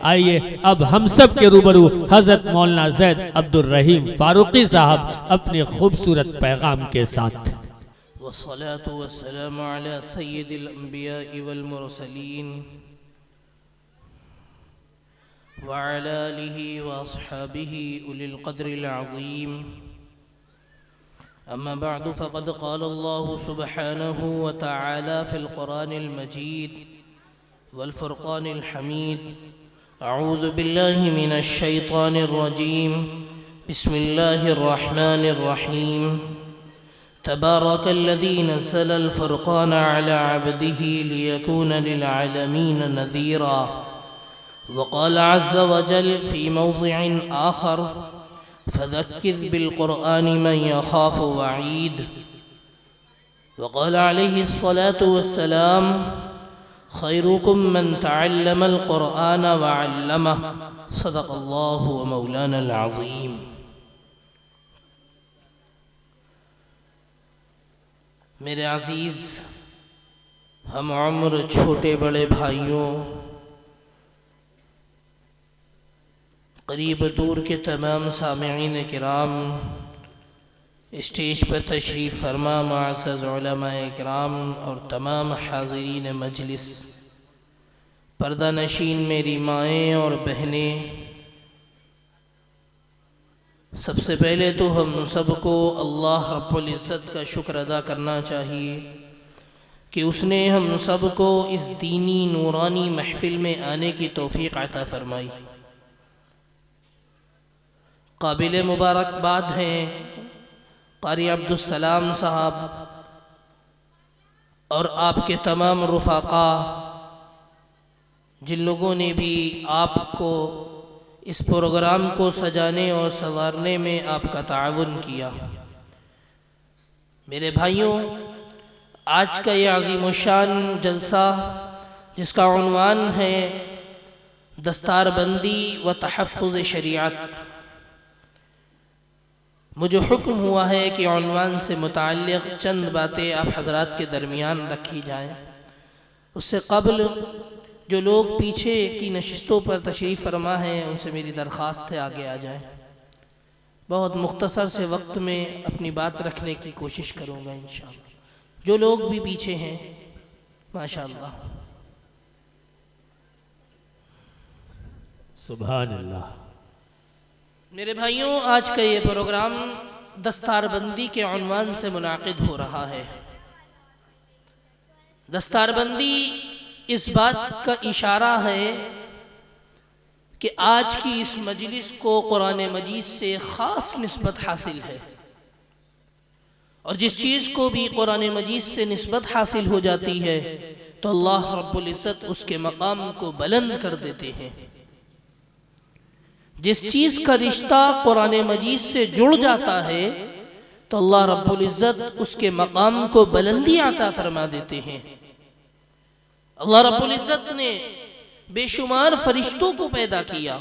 आइए अब हम सब के रूबरू हजरत मौलाना ज़ैद अब्दुल रहीम फारूकी साहब अपने खूबसूरत पैगाम के साथ। वस्सलातु वस्सलामु अला सय्यिदिल अंबिया वल मुरसलीन व अला आलिहि व अस्हाबिहि उलिल क़द्रिल अज़ीम। अम्मा बअदु फ़क़द क़ाला अल्लाहु सुब्हानहु व तआला फ़िल क़ुरानिल मजीद वल फ़ुरक़ानिल हमीद। अऊज़ु बिल्लाहि मिनश शैतानिर रजीम। बिस्मिल्लाहिर रहमानिर रहीम। तबारकल्लज़ी नज़्ज़लल फ़ुरक़ान अला अब्दिही लियकून लिलआलमीन नज़ीरा। वक़ाल अज़्ज़ वजल फ़ी मौज़िइन आख़र फ़ज़क्किर बिलक़ुरआनि मन यख़ाफ़ु वईद। वक़ाल अलैहिस्सलातु वस्सलाम खैरुकुम मन तअल्लमल क़ुरआन व अल्लमह। सदक़ल्लाहु व मौलानल अज़ीम। मेरे अज़ीज़ हम उम्र छोटे बड़े भाइयों, करीब दूर के तमाम सामिईन किराम, स्टेज पर तशरीफ़ फरमा मुअज़्ज़ज़ उलमाए किराम और तमाम हाज़िरीन मजलिस, पर्दा नशीन मेरी माएँ और बहनें, सबसे पहले तो हम सबको अल्लाह रब्बुल इज़्ज़त का शुक्र अदा करना चाहिए कि उसने हम सबको इस दीनी नूरानी महफ़िल में आने की तौफ़ीक़ अता फ़रमाई। काबिल मुबारकबाद हैं क़ारी अब्दुल सलाम साहब और आपके तमाम रुफ़ाक़ा, जिन लोगों ने भी आपको इस प्रोग्राम को सजाने और संवारने में आपका ताअवुन किया। मेरे भाइयों, आज का ये अज़ीमुश्शान जलसा जिसका उन्वान है दस्तारबंदी व तहफ़्फ़ुज़ शरीअत, मुझे हुक्म हुआ है कि उन्वान से मुताल्लिक़ चंद बातें आप हज़रात के दरमियान रखी जाएँ। उससे क़ब्ल जो लोग पीछे की नशिस्तों पर तशरीफ़ फरमा हैं उनसे मेरी दरख्वास्त है आगे आ जाएं। बहुत मुख्तसर से वक्त में अपनी बात रखने की कोशिश करूँगा इंशाअल्लाह। जो लोग भी पीछे हैं माशाअल्लाह। सुभान अल्लाह। मेरे भाइयों, आज का ये प्रोग्राम दस्तारबंदी के उन्वान से मुनाकिद हो रहा है। दस्तारबंदी इस बात का इशारा है कि आज की इस मजलिस को कुरान मजीद से ख़ास निस्बत हासिल है और जिस चीज़ को भी कुरान मजीद से निस्बत हासिल हो जाती है तो अल्लाह रब्बुल इज़्ज़त उसके मकाम को बुलंद कर देते हैं। जिस चीज़ का रिश्ता कुरान मजीद से जुड़ जाता है तो अल्लाह रब्बुल इज़्ज़त उसके मकाम को बुलंदी अता फरमा देते हैं। अल्लाह रब्बुल इज़्ज़त ने बेशुमार फरिश्तों को पैदा किया,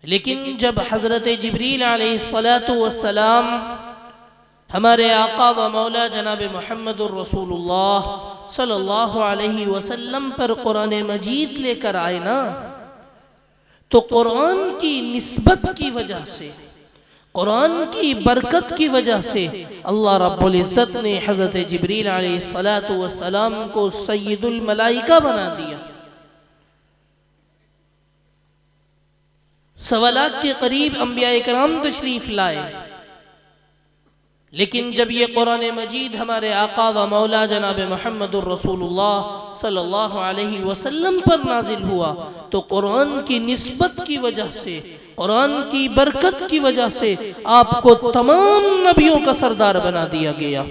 लेकिन जब हज़रत जिब्रील अलैहिस्सलातु वस्सलाम हमारे आका व मौला जनाब मुहम्मदुर रसूलुल्लाह सल्लल्लाहु अलैहि वसल्लम पर कुरान मजीद लेकर आए ना, तो कुरान की निस्बत की वजह से, कुरान की बरकत की वजह से अल्लाह रब्बुल इज़्ज़त ने हज़रत जिब्रील अलैहिस्सलातु वस्सलाम को सय्यदुल मलाइका बना दिया। 1.25 लाख के करीब अंबिया इकराम तशरीफ लाए, लेकिन जब ये कुरान मजीद हमारे आका व मौला जनाब मुहम्मदुर रसूलुल्लाह सल्लल्लाहु अलैहि वसल्लम पर नाजिल हुआ तो कुरान की निस्बत की वजह से, कुरान की बरकत की वजह से आपको तमाम नबियों का सरदार बना दिया गया।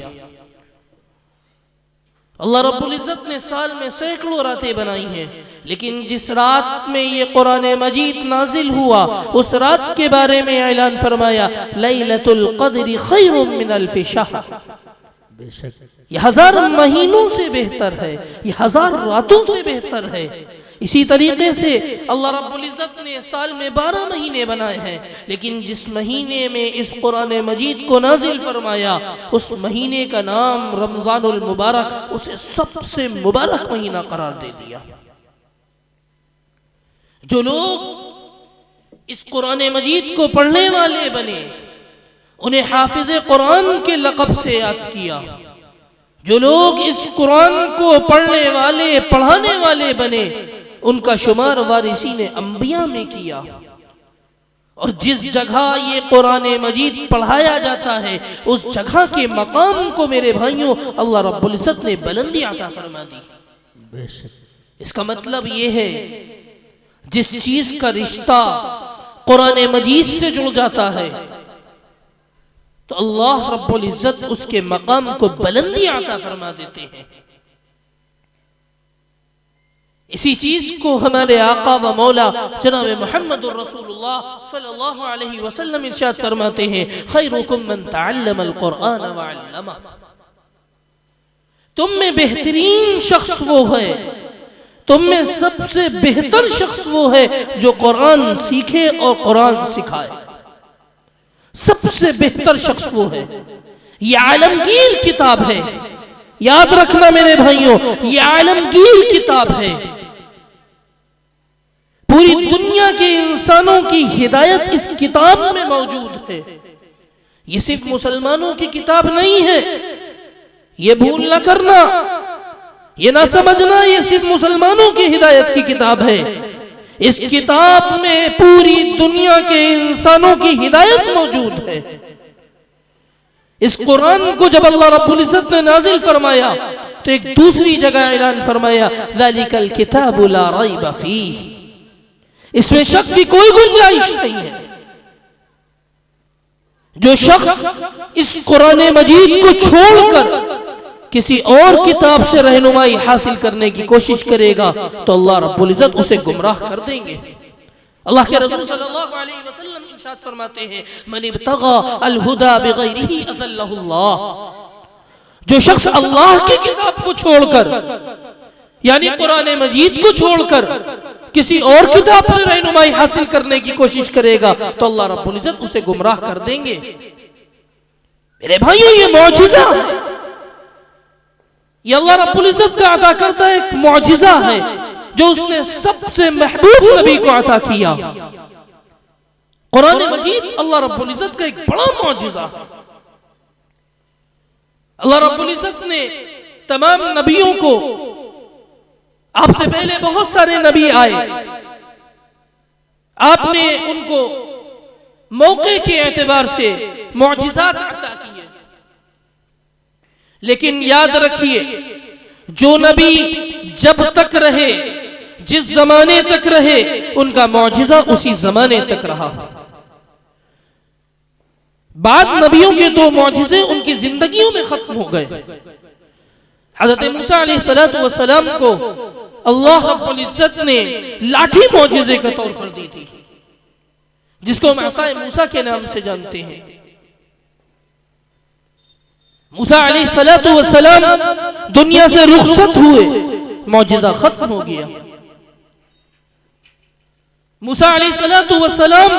अल्लाह रब्बुल इज़्ज़त ने साल में सैकड़ों रातें बनाई हैं, लेकिन जिस रात में ये कुरान मजीद नाजिल हुआ उस रात के बारे में ऐलान फरमाया लैलतुल क़द्र खैरुम मिन अल्फ़ि शहर। बेशक ये 1000 महीनों से बेहतर है, ये 1000 रातों से बेहतर है। इसी तरीके से अल्लाह रब्बुल इज़्ज़त ने साल में 12 महीने बनाए हैं, लेकिन जिस महीने में इस कुरान मजीद को नाजिल फरमाया उस महीने का नाम रमज़ानुल मुबारक, उसे सबसे मुबारक महीना करार दे दिया। जो लोग इस कुरान मजीद को पढ़ने वाले बने, उन्हें हाफिज कुरान के लक़ब से याद किया। जो लोग इस कुरान को पढ़ने वाले, पढ़ाने वाले बने, उनका शुमार वारिसीन अंबिया में किया। और जिस जगह ये कुरान मजीद पढ़ाया जाता है, उस जगह के मकाम को मेरे भाइयों अल्लाह रब्बुल इज्जत ने बुलंदी अता फरमा दी। इसका मतलब ये है, जिस चीज का रिश्ता कुरान मजीद से जुड़ जाता है, तो अल्लाह रब्बुल इज्जत उसके मकाम को बुलंदी अता फरमा देते हैं। इसी चीज को हमारे आका व मौला जनाब मुहम्मदुर रसूलुल्लाह सल्लल्लाहु अलैहि वसल्लम इरशाद फरमाते हैं, खैरुकुम मन तअल्लमल कुरआन व अल्लमा। तुम में बेहतरीन शख्स वो है, तुम में सबसे बेहतर शख्स वो है जो कुरान सीखे और कुरान सिखाए। सबसे बेहतर शख्स वो है। ये आलमगीर किताब है, याद रखना मेरे भाइयों, ये आलमगीर किताब है। पूरी दुनिया के इंसानों की हिदायत इस किताब में मौजूद है। ये सिर्फ मुसलमानों की किताब नहीं है, ये भूल न करना, ये ना समझना ये सिर्फ मुसलमानों की हिदायत की किताब है। इस किताब में पूरी दुनिया के इंसानों की हिदायत मौजूद है। इस कुरान को जब अल्लाह रब्बुल इज्जत ने नाजिल फरमाया, तो एक दूसरी जगह ऐलान फरमाया, ज़ालिकल किताबु ला रैब फीह, इसमें शक की कोई गुंजाइश नहीं है। जो शख्स इस कुरान मजीद को छोड़कर किसी और किताब से रहनुमाई हासिल करने की कोशिश करेगा, तो अल्लाह रब्बुल इज्जत उसे गुमराह कर देंगे। अल्लाह के रसूल सल्लल्लाहु अलैहि वसल्लम इरशाद फरमाते हैं, मन इब्तगा अल हुदा बिगैरिही अज़ल्लहुल्लाह। जो शख्स अल्लाह की किताब को छोड़कर, यानी कुरान मजीद को छोड़कर किसी और किताब से रहनुमाई हासिल करने की कोशिश करेगा, तो अल्लाह रब्बुल इज्जत उसे गुमराह कर देंगे। मेरे भाइयों, ये मौजिज़ा है, ये अल्लाह रब्बुल इज्जत का अता करता एक मौजिज़ा है जो उसने सबसे महबूब नबी को अता किया। कुरान मजीद अल्लाह रब्बुल इज्जत का एक बड़ा मौजिज़ा। अल्लाह रब्बुल इज्जत ने तमाम नबियों को, आपसे पहले बहुत सारे नबी आए, आपने उनको मौके के एतबार से मौजिज़ात अता किए। लेकिन याद रखिए, जो नबी जब तक रहे, जिस जमाने तक रहे, उनका मौजिज़ा उसी जमाने तक रहा। बाद नबियों के तो मौजिज़े उनकी जिंदगियों में खत्म हो गए। हज़रत मूसा अलैहिस्सलातु वस्सलाम को अल्लाह रब्बुल इज्जत ने लाठी मौजिज़े के तौर पर दी थी, जिसको हम असाए मूसा के नाम से जानते हैं। मूसा अलैहिस्सलातु वस्सलाम दुनिया से रुखसत हुए, मौजिज़ा खत्म हो गया। मूसा अलैहिस्सलातु वस्सलाम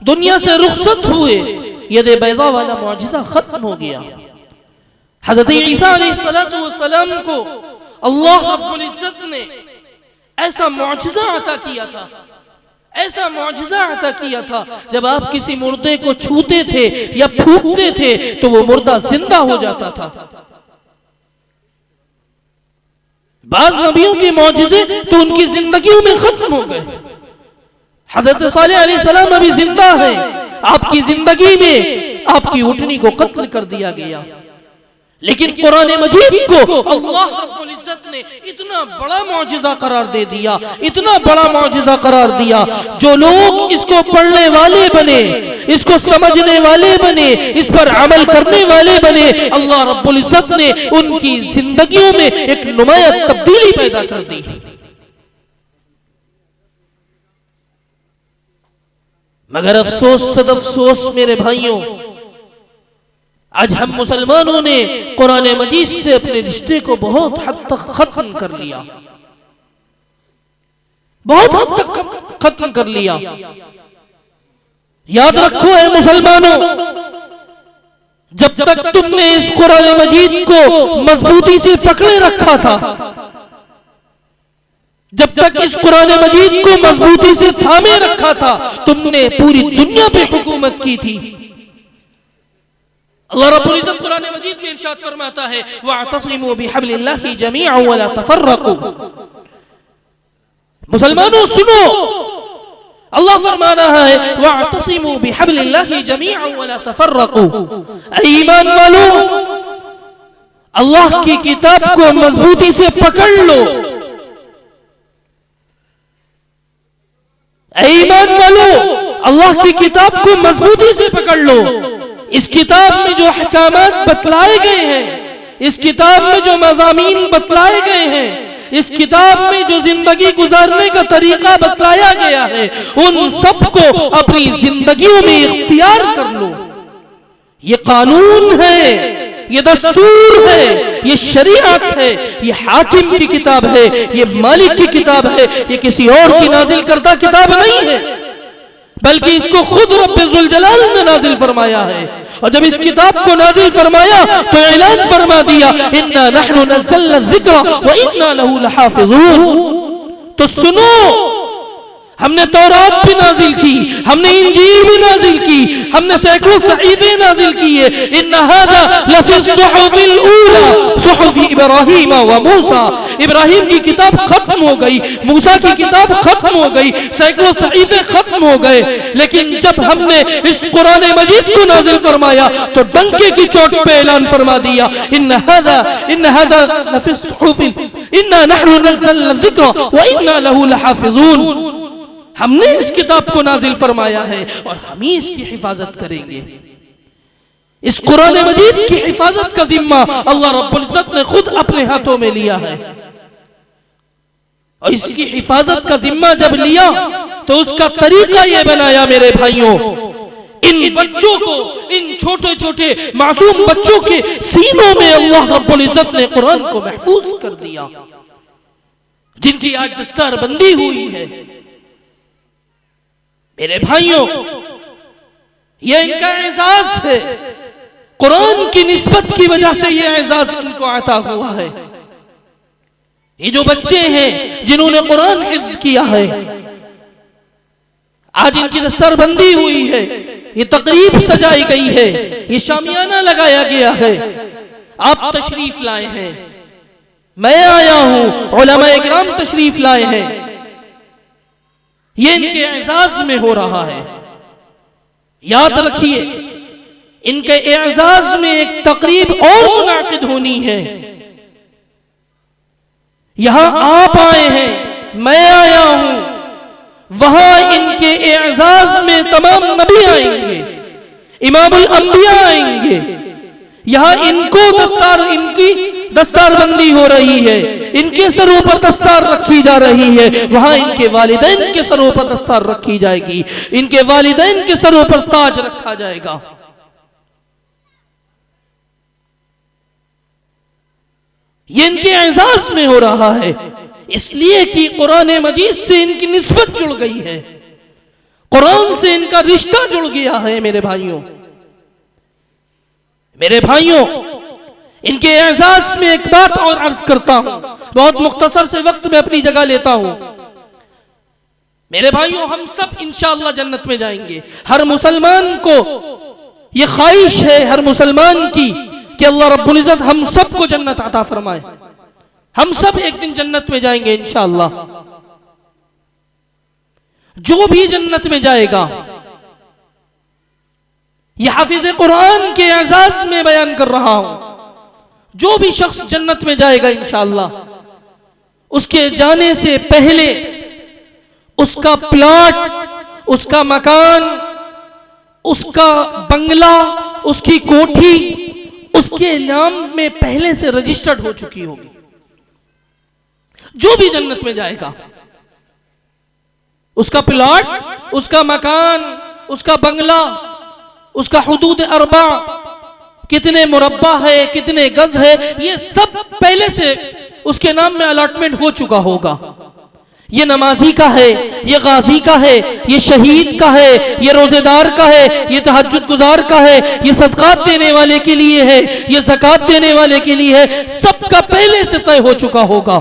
दुनिया से रुखसत हुए, यदे बैज़ा वाला मौजिज़ा खत्म हो गया। हज़रत ईसा अलैहिस्सलातु वस्सलाम को अल्लाह रब्बुल इज्जत ने ऐसा मौजिज़ा अता किया था, ऐसा मौजिज़ा अता किया था, जब आप किसी मुर्दे को छूते थे या फूंकते थे तो वो मुर्दा जिंदा हो जाता था। बाज़ नबियों के मौजिज़े तो उनकी जिंदगियों में खत्म हो गए। हज़रत सालेह अलैहिस्सलाम अभी जिंदा है, आपकी जिंदगी में आपकी उठनी को कत्ल कर दिया गया। लेकिन कुरान मजीद को अल्लाह रब्बुल इज्जत ने इतना बड़ा मौजिज़ा करार दे दिया, इतना बड़ा मौजिज़ा करार दिया। जो लोग इसको पढ़ने वाले बने, इसको समझने वाले बने, इस पर अमल करने वाले बने, अल्लाह रब्बुल इज्जत ने उनकी जिंदगियों में एक नुमाया तब्दीली पैदा कर दी। मगर अफसोस सद अफसोस मेरे भाइयों, आज हम मुसलमानों ने कुरान मजीद से अपने रिश्ते को बहुत हद तक खत्म कर लिया, बहुत हद तक खत्म कर लिया। याद रखो है मुसलमानों, जब तक तुमने इस कुरान मजीद को मजबूती से पकड़े रखा था, जब तक इस कुरान मजीद को मजबूती से थामे रखा था, तुमने पूरी दुनिया पे हुकूमत की थी। अल्लाह रब्बुल इज्जत कुरान मजीद में इरशाद फरमाता है, वअतसिमू बिहब्लिल्लाहि जमीअन वला तफर्रकू। मुसलमानों सुनो, अल्लाह फरमा रहा है, वअतसिमू बिहब्लिल्लाहि जमीअन वला तफर्रकू। ईमान वालों, अल्लाह की किताब को मजबूती से पकड़ लो। ईमान वालों, अल्लाह की किताब को मजबूती से पकड़ लो। इस किताब में जो अहकामात बतलाए गए हैं, इस किताब में जो मज़ामीन बतलाए गए हैं, इस किताब में जो जिंदगी गुजारने का तरीका बतलाया गया है, उन सबको अपनी जिंदगियों में इख्तियार कर लो। ये कानून है, ये दस्तूर है, ये शरीयत है, ये हाकिम की किताब है, ये मालिक की किताब है, ये किसी और की नाजिल करदा किताब नहीं है, बल्कि इसको खुद रब्बुल जलाल ने नाजिल फरमाया है। और जब इस किताब को नाजिल फरमाया तो ऐलान फरमा दिया, इन्ना नहनु नज़्ज़लना ज़िक्रा व इन्ना लहू लहाफ़िज़ून। तो सुनो, हमने तौरात भी नाजिल की, हमने इंजील भी नाजिल की, हमने सैकड़ों सहीफे नाजिल किए। इन्ना हाज़ा लफ़ी सुहुफ़िल ऊला सुहुफ़ी इब्राहीम व मूसा। इब्राहिम की किताब खत्म हो गई, मूसा की किताब खत्म हो गई, सैकड़ों सहीफे खत्म हो गए, लेकिन जब हमने इस कुरान मजीद को नाजिल फरमाया तो डंके की चोट पे ऐलान फरमा दिया, इन्ना हाज़ा लफ़ी सुहुफ़िल इन्ना नहनु नज़्ज़लना ज़िक्रा व इन्ना लहू लहाफ़िज़ून। हमने इस किताब को नाजिल फरमाया है और हम ही इसकी हिफाजत करेंगे। इस कुरान मजीद की हिफाजत का जिम्मा अल्लाह रब्बुल इज्जत ने खुद अपने हाथों में लिया है। और इसकी हिफाजत का जिम्मा जब लिया तो उसका तरीका यह बनाया मेरे भाइयों, इन बच्चों को, इन छोटे छोटे मासूम बच्चों के सीनों में अल्लाह रब्बुल इज्जत ने कुरान को महफूज कर दिया, जिनकी आज दस्तारबंदी हुई है। मेरे भाइयों, यह इनका एजाज है, कुरान की निस्बत की वजह से यह एजाज इनको अता हुआ है। ये जो बच्चे हैं जिन्होंने कुरान हिफ्ज किया है, आज इनकी दस्तरबंदी हुई है, ये तकरीब सजाई गई है, ये शामियाना लगाया गया है, आप तशरीफ लाए हैं, मैं आया हूं, उलमाए किराम तशरीफ लाए हैं, ये इनके एजाज में हो रहा है। याद रखिए, इनके एजाज में एक तकरीब और मुनाकिद होनी है। यहां आप आए हैं, मैं आया हूं, वहां इनके एजाज में तमाम नबी आएंगे, इमामुल अंबिया आएंगे। यहां इनकी दस्तारबंदी हो रही है, इनके सरों पर दस्तार रखी जा रही है, वहां इनके वालिदैन के सरों पर दस्तार रखी जाएगी, इनके वालिदैन के सरों पर ताज रखा जाएगा। ये इनके एजाज में हो रहा है, इसलिए कि कुरान मजीद से इनकी निस्बत जुड़ गई है, कुरान से इनका रिश्ता जुड़ गया है। मेरे भाइयों, इनके एजाज में एक बात और अर्ज करता हूं, बहुत मुख्तसर से वक्त में अपनी जगह लेता हूं। मेरे भाइयों, हम सब इंशाअल्लाह जन्नत में जाएंगे। हर मुसलमान को यह ख्वाहिश है, हर मुसलमान की, कि अल्लाह रब्बुल इज्जत हम सबको जन्नत अता फरमाए। हम सब एक दिन जन्नत में जाएंगे इंशाअल्लाह। जो भी जन्नत में जाएगा, यह हाफिज कुरान के एजाज में बयान कर रहा हूं, जो भी शख्स जन्नत में जाएगा इंशाअल्लाह, उसके जाने से पहले उसका प्लॉट, उसका मकान, उसका बंगला, उसकी कोठी उसके नाम में पहले से रजिस्टर्ड हो चुकी होगी। जो भी जन्नत में जाएगा, उसका प्लॉट, उसका मकान, उसका बंगला, उसका हुदूद अरबा, कितने मुरब्बा है, कितने गज है, ये सब पहले से उसके नाम में अलॉटमेंट हो चुका होगा। ये नमाजी का है, ये गाजी का है, ये शहीद का है, ये रोजेदार का है, ये तहज्जुद गुजार का है, ये सदकात देने वाले के लिए है, ये ज़कात देने वाले के लिए है, सबका पहले से तय हो चुका होगा।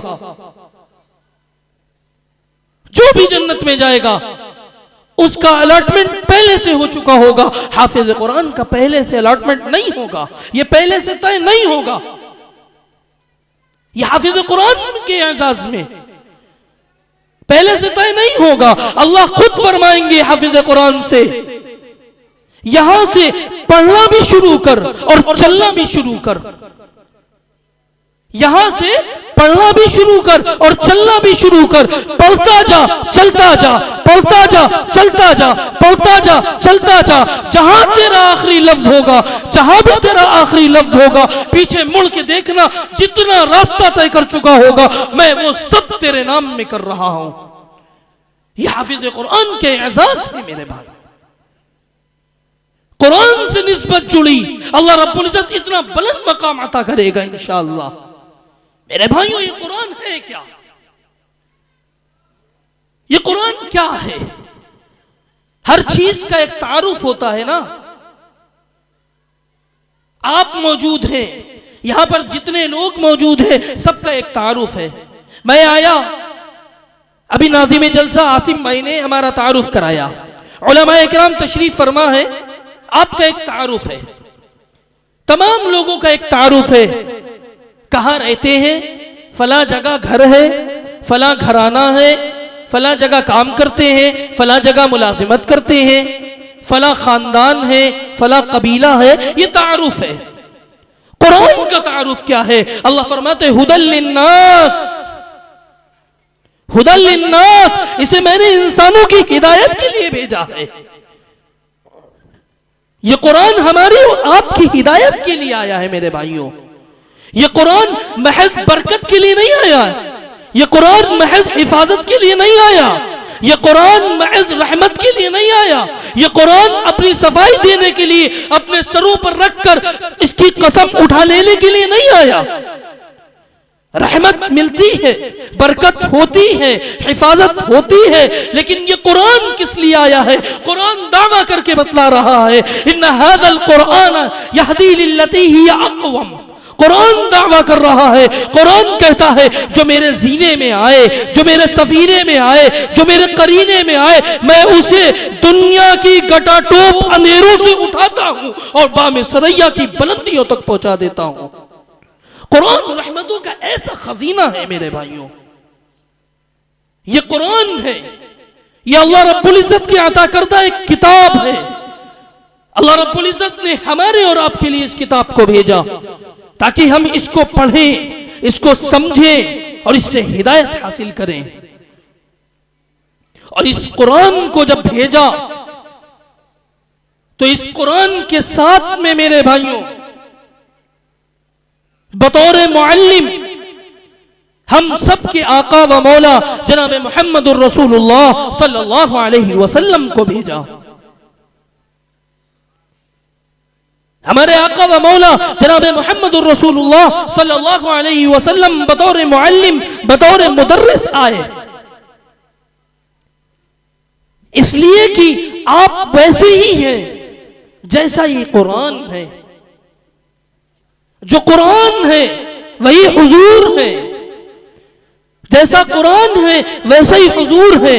जो भी जन्नत में जाएगा उसका अलॉटमेंट पहले से हो चुका होगा। हाफिज कुरान का पहले से अलॉटमेंट नहीं होगा, यह पहले से तय नहीं होगा। यह हाफिज कुरान के एजाज में पहले से तय नहीं होगा। अल्लाह खुद फरमाएंगे हाफिज कुरान से, यहां से पढ़ना भी शुरू कर और चलना भी शुरू कर, यहां से पढ़ना भी शुरू कर और चलना भी शुरू कर। पढ़ता जा, चलता जा, पढ़ता जा, चलता जा, पढ़ता जा, चलता जा। जहां तेरा आखिरी लफ्ज होगा, जहां भी तेरा आखिरी लफ्ज होगा, पीछे मुड़ के देखना, जितना रास्ता तय कर चुका होगा मैं वो सब तेरे नाम में कर रहा हूं। यह हाफिज कुरान के एजाज है मेरे भाई। कुरान से निस्बत जुड़ी, अल्लाह रब्बुल इज्जत इतना बुलंद मकाम अता करेगा इंशाअल्लाह। मेरे भाइयों, ये कुरान है क्या? ये कुरान क्या है? हर चीज का एक तारुफ होता है ना। आप मौजूद हैं, यहां पर जितने लोग मौजूद हैं सबका एक तारुफ है। मैं आया, अभी नाज़िम जलसा आसिम भाई ने हमारा तारुफ कराया, उलमाए किराम तशरीफ फरमा है, आपका एक तारुफ है, तमाम लोगों का एक तारुफ है। कहां रहते हैं? फला जगह घर है, फला घराना है, फला जगह काम करते हैं, फला जगह मुलाजिमत करते हैं, फला खानदान है, फला कबीला है। ये तारुफ है। कुरान का तारुफ क्या है? अल्लाह फरमाते हुदल लिन्नास, हुदल लिन्नास, इसे मैंने इंसानों की हिदायत के लिए भेजा है। ये कुरान हमारी और आपकी हिदायत के लिए आया है मेरे भाइयों। ये कुरान महज बरकत के लिए नहीं आया, ये कुरान महज हिफाजत के लिए नहीं आया, ये कुरान महज रहमत के लिए नहीं आया, ये कुरान अपनी सफाई देने के लिए अपने सरों पर रखकर इसकी कसम उठा लेने के लिए नहीं आया। रहमत मिलती है, बरकत होती है, हिफाजत होती है, लेकिन ये कुरान किस लिए आया है? कुरान दावा करके बतला रहा है, इन्ना हाज़ल कुरान यहदी लिल्लती हिय अक़वम। कुरान दावा कर रहा है, कुरान कहता है जो मेरे जीने में आए, जो मेरे सफीने में आए, जो मेरे करीने में आए, मैं उसे दुनिया की गटाटोप अंधेरों से उठाता हूं और बामे सरैया की बुलंदियों तक पहुंचा देता हूं। कुरान रहमतों का ऐसा खजीना है मेरे भाइयों। ये कुरान है, ये अल्लाह रब्बुल इज्जत की अता करदा एक किताब है। अल्लाह रब्बुल इज्जत ने हमारे और आपके लिए इस किताब को भेजा ताकि हम इसको पढ़ें, इसको समझें और इससे हिदायत हासिल करें। और इस कुरान को जब भेजा तो इस कुरान के साथ में मेरे भाइयों बतौर मुअल्लिम हम सब के आका व मौला जनाब मुहम्मदुर रसूलुल्लाह सल्लल्लाहु अलैहि वसल्लम को भेजा। हमारे आका व मौला जनाब मुहम्मदुर रसूलुल्लाह सल्लल्लाहु अलैहि वसल्लम बतौर मुअल्लिम, बतौर मुदर्रिस आए, इसलिए कि आप वैसे ही हैं जैसा ये कुरान है। जो कुरान है वही हुजूर है, जैसा कुरान है वैसा ही हुजूर है।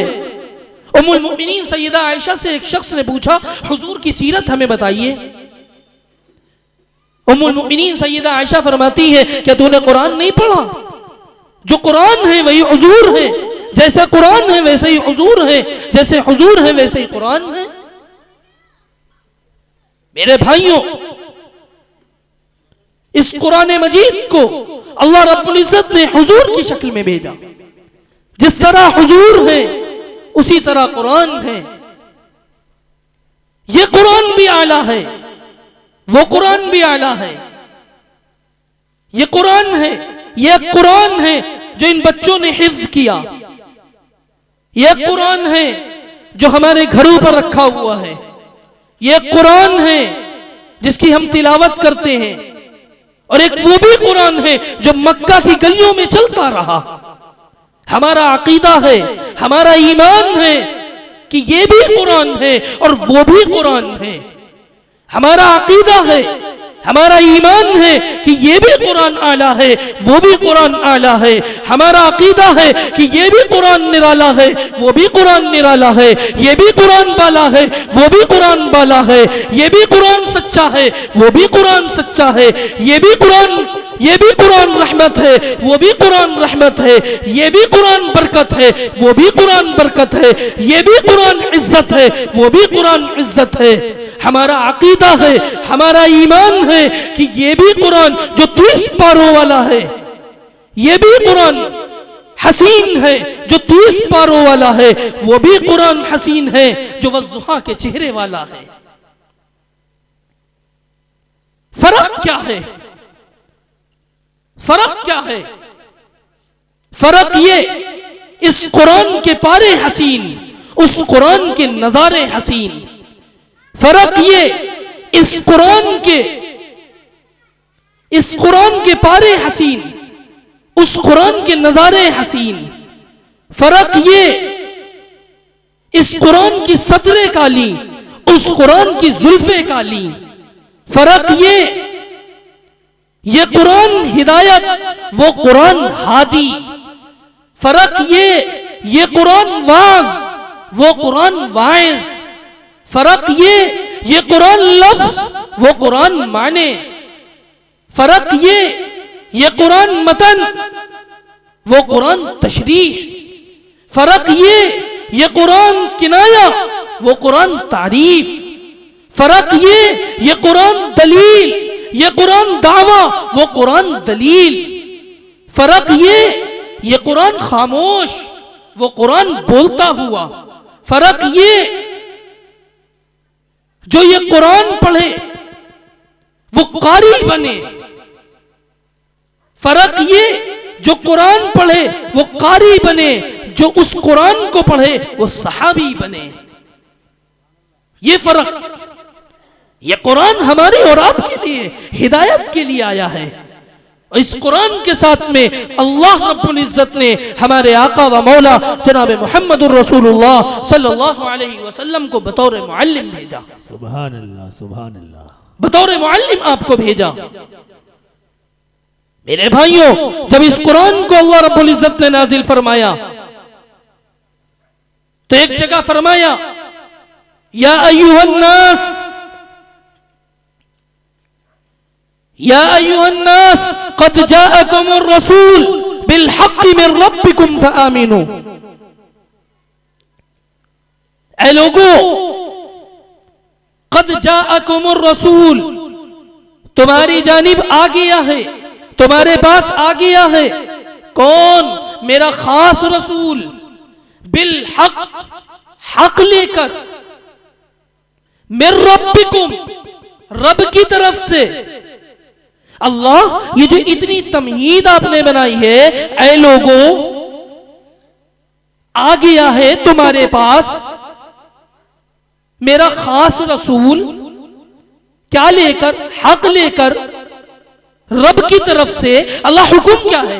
उम्मुल मुमिनीन सैयदा आयशा से एक शख्स ने पूछा, हुजूर की सीरत हमें बताइए। उम्मुल मुमिनीन सैयदा आयशा फरमाती है, क्या तूने कुरान नहीं पढ़ा? जो कुरान है वही हुजूर है, जैसा कुरान है वैसे ही हुजूर है, जैसे हुजूर है वैसे ही कुरान है। मेरे भाइयों, इस कुरान मजीद को अल्लाह रब्बुल इज्जत ने हुजूर की शक्ल में भेजा। जिस तरह हुजूर है उसी तरह कुरान है। ये कुरान भी आला है, वो कुरान भी आला है। ये कुरान है, ये कुरान है जो इन बच्चों ने हिफ्ज किया। ये कुरान है जो हमारे घरों पर रखा हुआ है। ये कुरान है जिसकी हम तिलावत करते हैं। और एक वो भी कुरान है जो मक्का की गलियों में चलता रहा। हमारा अकीदा है, हमारा ईमान है कि ये भी कुरान है और वो भी कुरान है। हमारा अकीदा है हमारा ईमान है कि ये भी कुरान आला है, वो भी कुरान आला है। हमारा अकीदा है कि ये भी कुरान निराला है, वो भी कुरान निराला है। ये भी कुरान बाला है, वो भी कुरान बाला है। ये भी कुरान सच्चा है, वो भी कुरान सच्चा है। ये भी कुरान रहमत है, वो भी कुरान रहमत है। ये भी कुरान बरकत है, वो भी कुरान बरकत है। ये भी कुरान इज्जत है, वो भी कुरान इज्जत है। हमारा अकीदा है, हमारा ईमान है कि ये भी कुरान जो 30 पारों वाला है, ये भी कुरान हसीन है जो 30 पारों वाला है, वो भी कुरान हसीन है जो वज़्ज़ुहा के चेहरे वाला है। फर्क क्या है? फर्क क्या है? फर्क ये, इस कुरान के पारे हसीन, उस कुरान के नजारे हसीन। फर्क ये, इस कुरान के पारे हसीन, उस कुरान के नजारे हसीन। फर्क ये, इस कुरान की सतरे काली, उस कुरान की जुल्फे काली। फर्क ये कुरान हिदायत, वो कुरान हादी। फर्क ये कुरान वाज, वो कुरान वाइज। फर्क ये कुरान लफ्ज, वो कुरान माने। फर्क ये कुरान मतन, वो कुरान तशरीह। फर्क ये कुरान किनाया, वो कुरान तारीफ। फर्क ये कुरान दलील, ये कुरान दावा, वो कुरान दलील। फर्क ये कुरान खामोश, वो कुरान बोलता हुआ। फर्क ये, जो ये कुरान पढ़े वो कारी बने। फर्क ये, जो कुरान पढ़े वो कारी बने, जो उस कुरान को पढ़े वो सहाबी बने। ये फर्क, ये कुरान हमारे और आपके लिए हिदायत के लिए आया है। इस कुरान के साथ में अल्लाह रब्बुल इज्जत ने हमारे आका व मौला जनाब मुहम्मदुर रसूलुल्लाह सल्लल्लाहु अलैहि वसल्लम को बतौर मुअल्लिम भेजा। सुभान अल्लाह, सुभान अल्लाह। बतौर मुअल्लिम आपको भेजा। मेरे भाइयों, जब इस कुरान को अल्लाह रब्बुल इज्जत ने नाजिल फरमाया तो एक जगह फरमाया, या अय्युहन नास, या अय्युहन नास क़द जाअकुमुर रसूल बिल हक़्क़ि मिन रब्बिकुम फ़आमिनू। ऐ लोगों, क़द जाअकुमुर रसूल, तुम्हारी जानिब आ गया है, तुम्हारे पास आ गया है। कौन? मेरा खास रसूल। बिल हक़, हक लेकर। मिन रब्बिकुम, रब की तरफ से। अल्लाह, ये जो इतनी तमहीद आपने बनाई है, ऐ लोगों आ गया है तुम्हारे पास मेरा खास रसूल। क्या लेकर? हक लेकर, रब की तरफ से। अल्लाह हुक्म क्या है?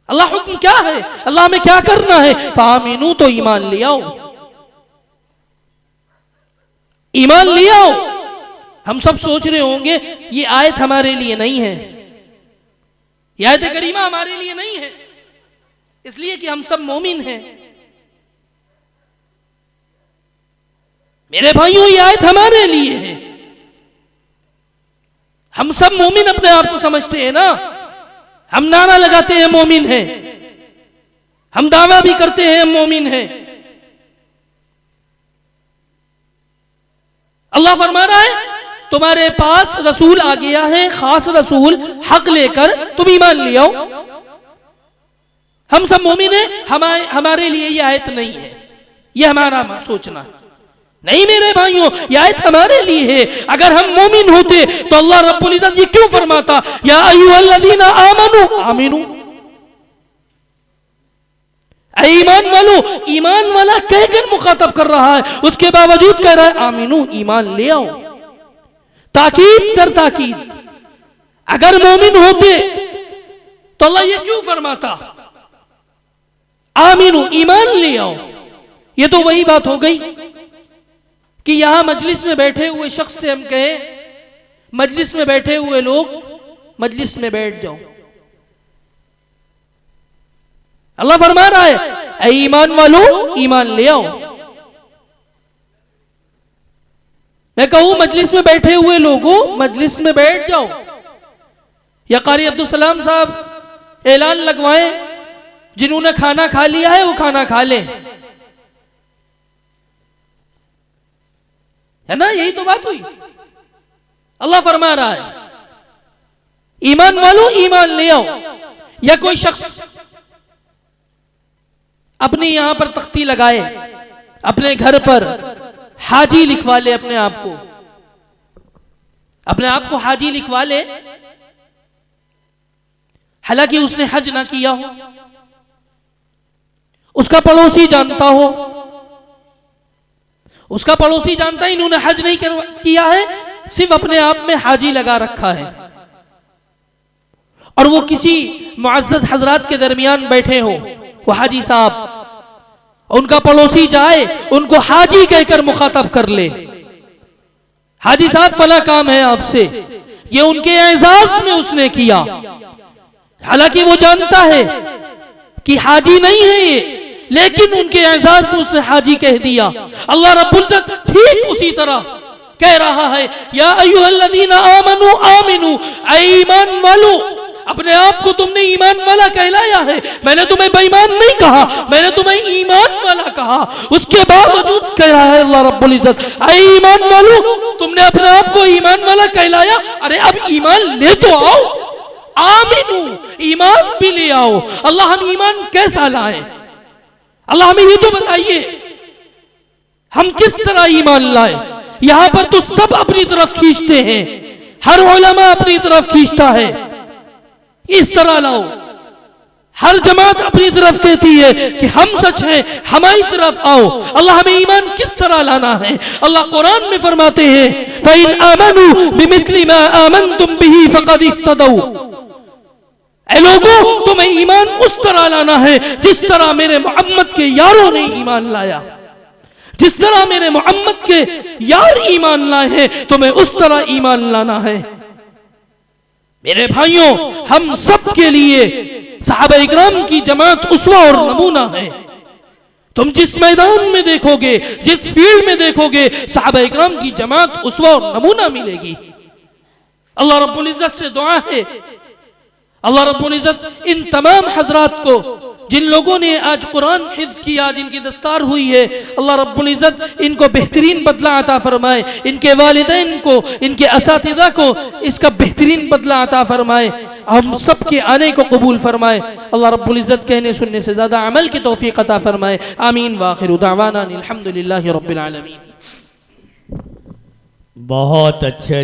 अल्लाह हुक्म क्या है? अल्लाह में क्या करना है? फामिनू, तो ईमान ले आओ, ईमान ले आओ। हम सब सोच रहे होंगे ये आयत हमारे लिए नहीं है, ये आयत करीमा हमारे लिए नहीं है, इसलिए कि हम सब मोमिन हैं। मेरे भाइयों, ये आयत हमारे लिए है। हम सब मोमिन अपने आप को समझते हैं ना। हम नारा लगाते हैं मोमिन हैं, हम दावा भी करते हैं हम मोमिन हैं। अल्लाह फरमा रहा है तुम्हारे पास रसूल आ गया है, खास रसूल, हक लेकर, तुम ईमान ले आओ। हम सब मोमिन हैं, हमारे लिए यह आयत नहीं है, यह हमारा सोचना नहीं। मेरे भाइयों, यह आयत हमारे लिए है। अगर हम मोमिन होते तो अल्लाह रब्बुल इज्जत ये क्यों फरमाता, या अय्युहल्लज़ीना आमनू आमिनू। ईमान वालो, ईमान वाला कहकर मुखातब कर रहा है, उसके बावजूद कह रहा है आमिनू, ईमान ले आओ। ताकीद दर ताकीद। अगर मोमिन होते तो अल्लाह ये क्यों फरमाता आमीनू, ईमान ले आओ। ये तो वही बात हो गई कि यहां मजलिस में बैठे हुए शख्स से हम कहें मजलिस में बैठे हुए लोग मजलिस में बैठ जाओ। अल्लाह फरमा रहा है, ऐ ईमान वालों ईमान ले आओ। मैं कहूं मजलिस में बैठे हुए लोगों मजलिस में बैठ जाओ। या कारी अब्दुल सलाम साहब ऐलान लगवाएं, जिन्होंने खाना खा लिया है वो खाना खा ले, है ना? यही तो बात हुई। अल्लाह फरमा रहा है, ईमान वालों ईमान ले आओ। या कोई शख्स अपने यहां पर तख्ती लगाए, अपने घर पर हाजी लिखवा ले, अपने आप को हाजी लिखवा ले, हालांकि उसने हज ना किया हो, उसका पड़ोसी जानता हो, उसका पड़ोसी जानता है इन्होंने हज नहीं किया है, सिर्फ अपने आप में हाजी लगा रखा है, और वो किसी मुअज़्ज़ज़ हजरात के दरमियान बैठे हो, वो हाजी साहब, उनका पड़ोसी जाए उनको हाजी कहकर मुखातब कर ले, हाजी साहब फला काम है आपसे, ये उनके एजाज में उसने किया, हालांकि वो जानता है कि हाजी नहीं है ये, लेकिन उनके एजाज में उसने हाजी कह दिया। अल्लाह रब्बुल इज्जत ठीक उसी तरह कह रहा है, या अय्युहल्लज़ीना आमनू आमिनू, ऐ ईमान वालों अपने आप को तुमने ईमान वाला कहलाया है, मैंने तुम्हें बेईमान नहीं कहा, मैंने तुम्हें ईमान वाला कहा। उसके बावजूद कह रहा है अल्लाह रब्बुल इज्जत, ऐ ईमान वालों तुमने अपने आप को ईमान वाला कहलाया, अरे अब ईमान ले तो आओ, आमिनू ईमान भी ले आओ। अल्लाह हम ईमान कैसा लाए? अल्लाह हमें ये तो बताइए, हम किस तरह ईमान लाए? यहां पर तो सब अपनी तरफ खींचते हैं, हर उलमा अपनी तरफ खींचता है, इस तरह लाओ। हर जमात अपनी तरफ कहती है कि हम सच हैं, हमारी तरफ आओ। अल्लाह हमें ईमान किस तरह लाना है? अल्लाह कुरान में फरमाते हैं, फ़इन आमनू बिमिस्लि मा आमनतुम बिही फ़क़द इह्तदौ। ऐ लोगों तुम्हें ईमान उस तरह लाना है जिस तरह मेरे मोहम्मद के यारों ने ईमान लाया, जिस तरह मेरे मोहम्मद के यार ईमान लाए हैं तुम्हें उस तरह ईमान लाना है। मेरे भाइयों, हम सब के लिए सहाबा इकराम की जमात उसवा और नमूना है। तुम जिस मैदान में देखोगे, जिस फील्ड में देखोगे, सहाबा इकराम की जमात उसवा और नमूना मिलेगी। अल्लाह रब्बुल इज्जत से दुआ है, अल्लाह रब्बुल इज्जत इन तमाम हजरात को, जिन लोगों ने आज कुरान हिफ्ज़ किया, जिनकी दस्तार हुई है, अल्लाह रब्बुल इज्जत इनको बेहतरीन बदला अता फरमाए, इनके वालिदैन को, इनके असातिज़ा को इसका बेहतरीन बदला अता फरमाए, हम सब के आने को कबूल फरमाए। अल्लाह रब्बुल इज्जत कहने सुनने से ज़्यादा अमल की तौफीक अता फरमाए। आमीन व आखिरु दावाना अनिल हम्दुलिल्लाहि रब्बिल आलमीन। बहुत अच्छे